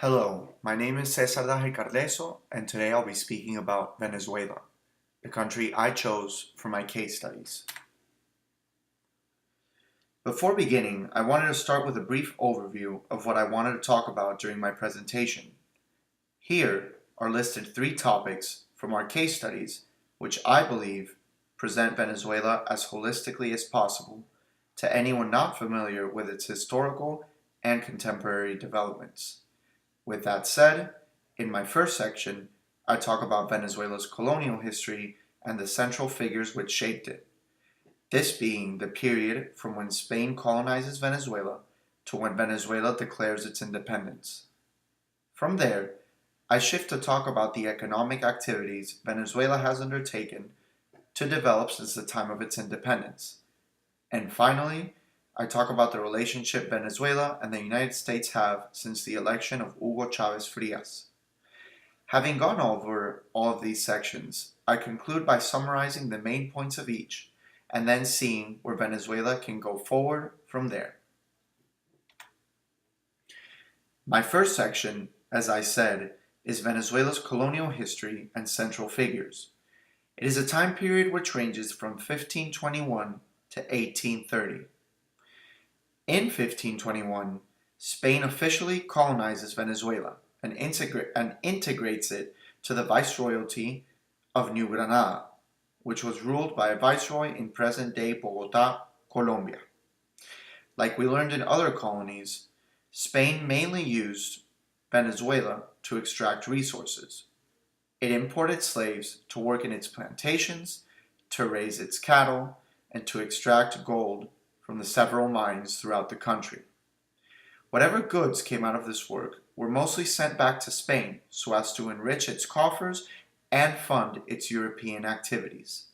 Hello, my name is Cesar Cardeso, and today I'll be speaking about Venezuela, the country I chose for my case studies. Before beginning, I wanted to start with a brief overview of what I wanted to talk about during my presentation. Here are listed 3 topics from our case studies which I believe present Venezuela as holistically as possible to anyone not familiar with its historical and contemporary developments. With that said, in my first section, I talk about Venezuela's colonial history and the central figures which shaped it. This being the period from when Spain colonizes Venezuela to when Venezuela declares its independence. From there, I shift to talk about the economic activities Venezuela has undertaken to develop since the time of its independence. And finally, I talk about the relationship Venezuela and the United States have since the election of Hugo Chavez Frias. Having gone over all of these sections, I conclude by summarizing the main points of each, and then seeing where Venezuela can go forward from there. My first section, as I said, is Venezuela's colonial history and central figures. It is a time period which ranges from 1521 to 1830. In 1521, Spain officially colonizes Venezuela and integrates it to the Viceroyalty of New Granada, which was ruled by a viceroy in present-day Bogotá, Colombia. Like we learned in other colonies, Spain mainly used Venezuela to extract resources. It imported slaves to work in its plantations, to raise its cattle, and to extract gold from the several mines throughout the country. Whatever goods came out of this work were mostly sent back to Spain so as to enrich its coffers and fund its European activities.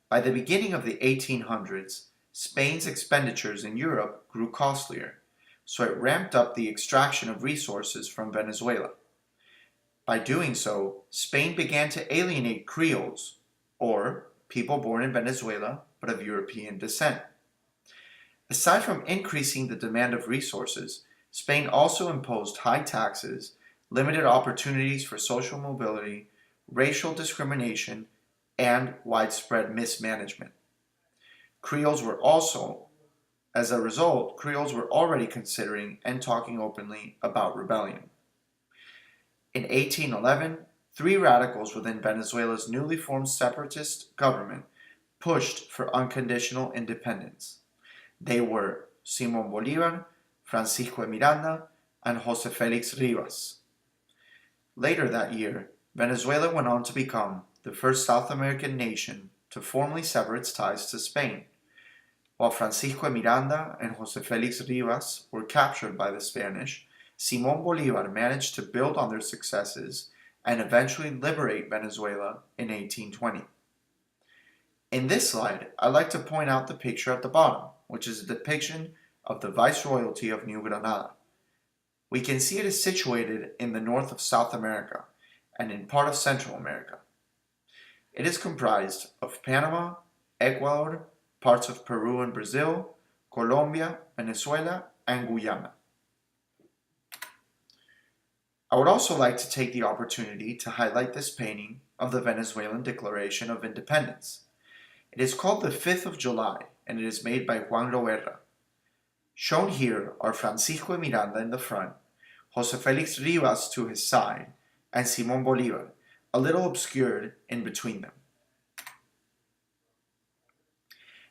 By the beginning of the 1800s, Spain's expenditures in Europe grew costlier, so it ramped up the extraction of resources from Venezuela. By doing so, Spain began to alienate Creoles, or people born in Venezuela but of European descent. Aside from increasing the demand of resources, Spain also imposed high taxes, limited opportunities for social mobility, racial discrimination, and widespread mismanagement. As a result, Creoles were already considering and talking openly about rebellion. In 1811, 3 radicals within Venezuela's newly formed separatist government pushed for unconditional independence. They were Simón Bolívar, Francisco de Miranda, and José Félix Rivas. Later that year, Venezuela went on to become the first South American nation to formally sever its ties to Spain. While Francisco de Miranda and José Félix Rivas were captured by the Spanish, Simón Bolívar managed to build on their successes and eventually liberate Venezuela in 1820. In this slide, I'd like to point out the picture at the bottom, which is a depiction of the Viceroyalty of New Granada. We can see it is situated in the north of South America and in part of Central America. It is comprised of Panama, Ecuador, parts of Peru and Brazil, Colombia, Venezuela, and Guyana. I would also like to take the opportunity to highlight this painting of the Venezuelan Declaration of Independence. It is called the 5th of July, and it is made by Juan Loera. Shown here are Francisco de Miranda in the front, José Félix Rivas to his side, and Simón Bolívar, a little obscured in between them.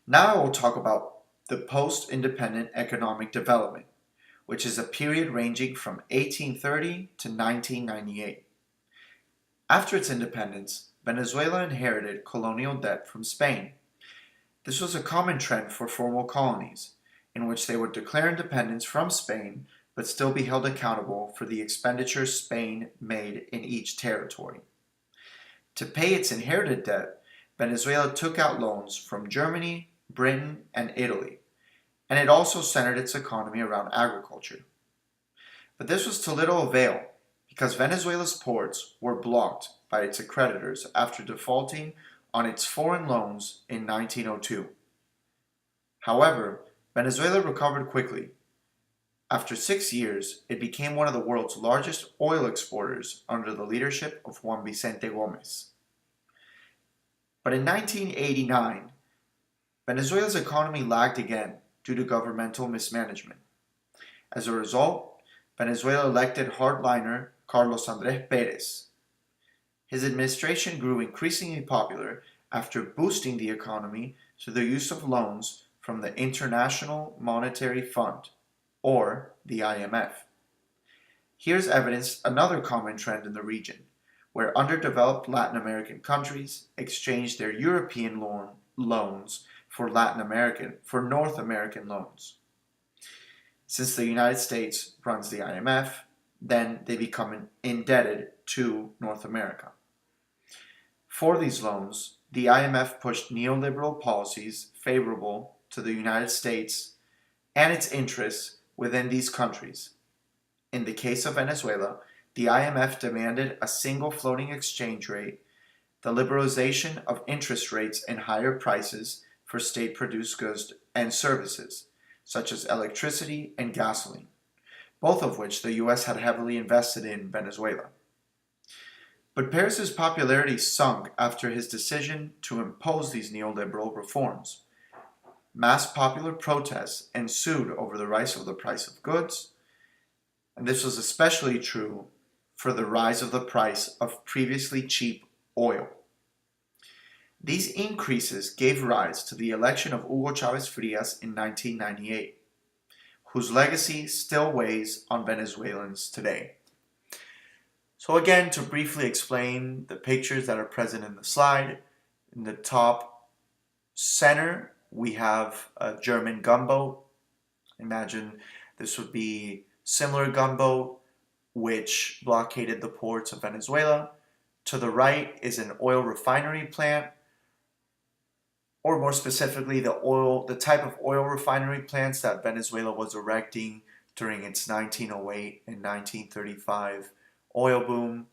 Now I will talk about the post-independent economic development, which is a period ranging from 1830 to 1998. After its independence, Venezuela inherited colonial debt from Spain. This was a common trend for formal colonies, in which they would declare independence from Spain but still be held accountable for the expenditures Spain made in each territory. To pay its inherited debt, Venezuela took out loans from Germany, Britain, and Italy, and it also centered its economy around agriculture. But this was to little avail, because Venezuela's ports were blocked by its creditors after defaulting on its foreign loans in 1902. However, Venezuela recovered quickly. After 6 years, it became one of the world's largest oil exporters under the leadership of Juan Vicente Gómez. But in 1989, Venezuela's economy lagged again due to governmental mismanagement. As a result, Venezuela elected hardliner Carlos Andrés Pérez. His administration grew increasingly popular after boosting the economy through the use of loans from the International Monetary Fund, or the IMF. Here's evidence another common trend in the region, where underdeveloped Latin American countries exchange their European loans for North American loans. Since the United States runs the IMF, then they become indebted to North America. For these loans, the IMF pushed neoliberal policies favorable to the United States and its interests within these countries. In the case of Venezuela, the IMF demanded a single floating exchange rate, the liberalization of interest rates, and higher prices for state-produced goods and services, such as electricity and gasoline, both of which the U.S. had heavily invested in Venezuela. But Pérez's popularity sunk after his decision to impose these neoliberal reforms. Mass popular protests ensued over the rise of the price of goods, and this was especially true for the rise of the price of previously cheap oil. These increases gave rise to the election of Hugo Chávez Frías in 1998, whose legacy still weighs on Venezuelans today. So again, to briefly explain the pictures that are present in the slide, in the top center, we have a German gunboat. Imagine this would be similar gunboat which blockaded the ports of Venezuela. To the right is an oil refinery plant, or more specifically, the type of oil refinery plants that Venezuela was erecting during its 1908 and 1935 oil boom.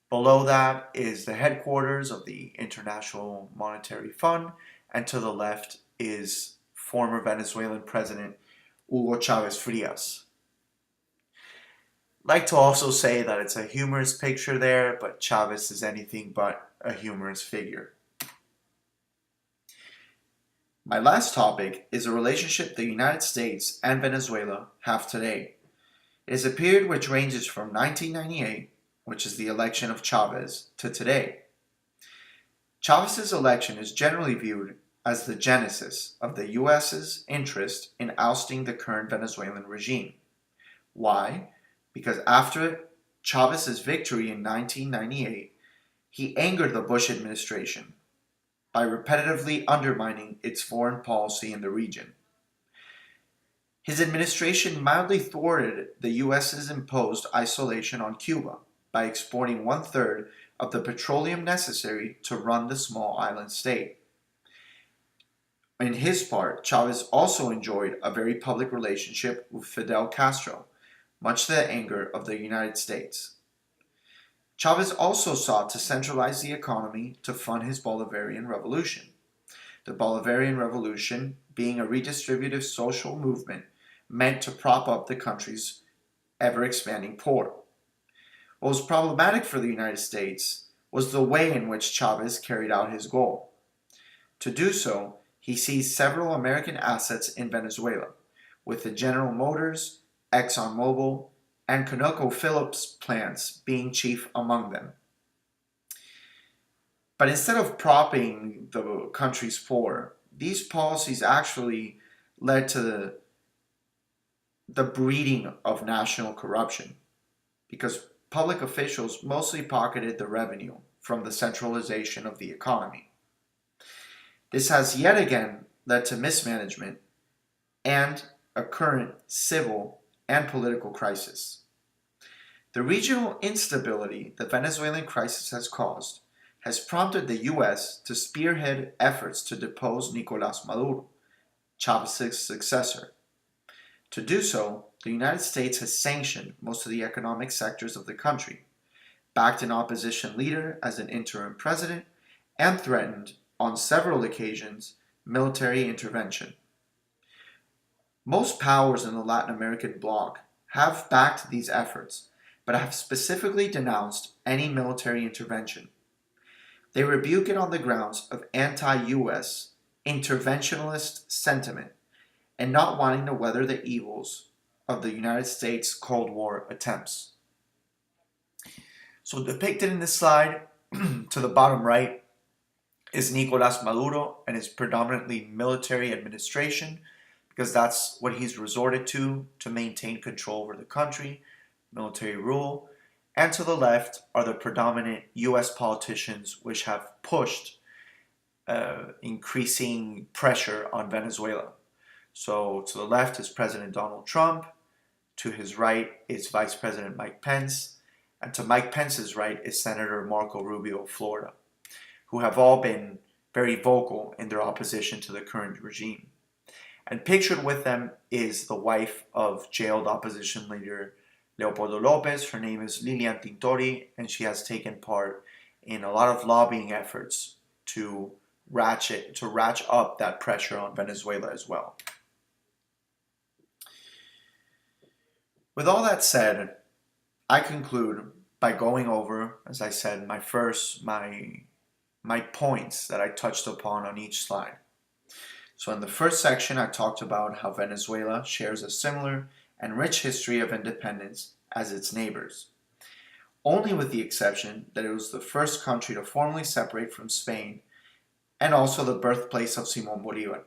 Below that is the headquarters of the International Monetary Fund, and to the left is former Venezuelan President Hugo Chávez Frías. I'd like to also say that it's a humorous picture there, but Chávez is anything but a humorous figure. My last topic is a relationship the United States and Venezuela have today. It is a period which ranges from 1998, which is the election of Chávez, to today. Chávez's election is generally viewed as the genesis of the U.S.'s interest in ousting the current Venezuelan regime. Why? Because after Chávez's victory in 1998, he angered the Bush administration by repetitively undermining its foreign policy in the region. His administration mildly thwarted the U.S.'s imposed isolation on Cuba by exporting 1/3 of the petroleum necessary to run the small island state. In his part, Chávez also enjoyed a very public relationship with Fidel Castro, much to the anger of the United States. Chávez also sought to centralize the economy to fund his Bolivarian Revolution. The Bolivarian Revolution, being a redistributive social movement, meant to prop up the country's ever-expanding poor. What was problematic for the United States was the way in which Chávez carried out his goal. To do so, he seized several American assets in Venezuela, with the General Motors, ExxonMobil, and ConocoPhillips plants being chief among them. But instead of propping the country's poor, these policies actually led to the breeding of national corruption, because public officials mostly pocketed the revenue from the centralization of the economy. This has yet again led to mismanagement and a current civil and political crisis. The regional instability the Venezuelan crisis has caused has prompted the U.S. to spearhead efforts to depose Nicolás Maduro, Chávez's successor. To do so, the United States has sanctioned most of the economic sectors of the country, backed an opposition leader as an interim president, and threatened, on several occasions, military intervention. Most powers in the Latin American bloc have backed these efforts, but have specifically denounced any military intervention. They rebuke it on the grounds of anti-US interventionist sentiment and not wanting to weather the evils of the United States Cold War attempts. So depicted in this slide, to the bottom right, is Nicolás Maduro and his predominantly military administration, because that's what he's resorted to maintain control over the country, military rule. And to the left are the predominant US politicians which have pushed increasing pressure on Venezuela. So to the left is President Donald Trump, to his right is Vice President Mike Pence, and to Mike Pence's right is Senator Marco Rubio of Florida, who have all been very vocal in their opposition to the current regime. And pictured with them is the wife of jailed opposition leader Leopoldo Lopez. Her name is Lilian Tintori, and she has taken part in a lot of lobbying efforts to ratchet up that pressure on Venezuela as well. With all that said, I conclude by going over, as I said, my points that I touched upon on each slide. So in the first section, I talked about how Venezuela shares a similar and rich history of independence as its neighbors, only with the exception that it was the first country to formally separate from Spain, and also the birthplace of Simón Bolívar,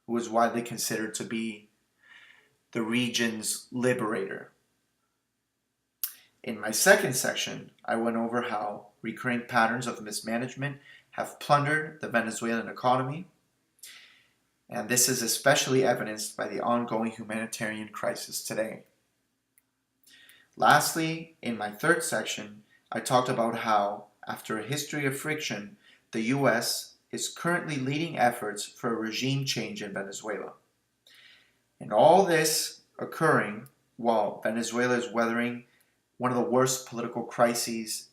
who is widely considered to be the region's liberator. In my second section, I went over how recurring patterns of mismanagement have plundered the Venezuelan economy, and this is especially evidenced by the ongoing humanitarian crisis today. Lastly, in my third section, I talked about how, after a history of friction, the US is currently leading efforts for a regime change in Venezuela. And all this occurring while Venezuela is weathering one of the worst political crises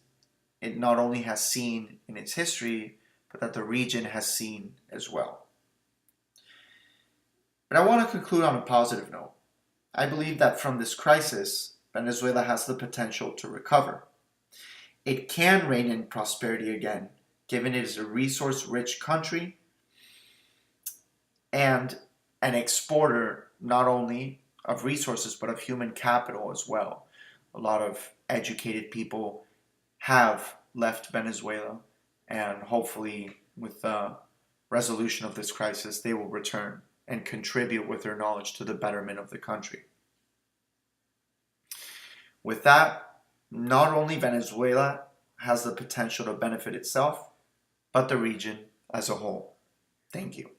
it not only has seen in its history, but that the region has seen as well. But I want to conclude on a positive note. I believe that from this crisis, Venezuela has the potential to recover. It can reign in prosperity again, given it is a resource-rich country and an exporter not only of resources but of human capital as well. A lot of educated people have left Venezuela, and hopefully with the resolution of this crisis, they will return and contribute with their knowledge to the betterment of the country. With that, not only Venezuela has the potential to benefit itself, but the region as a whole. Thank you.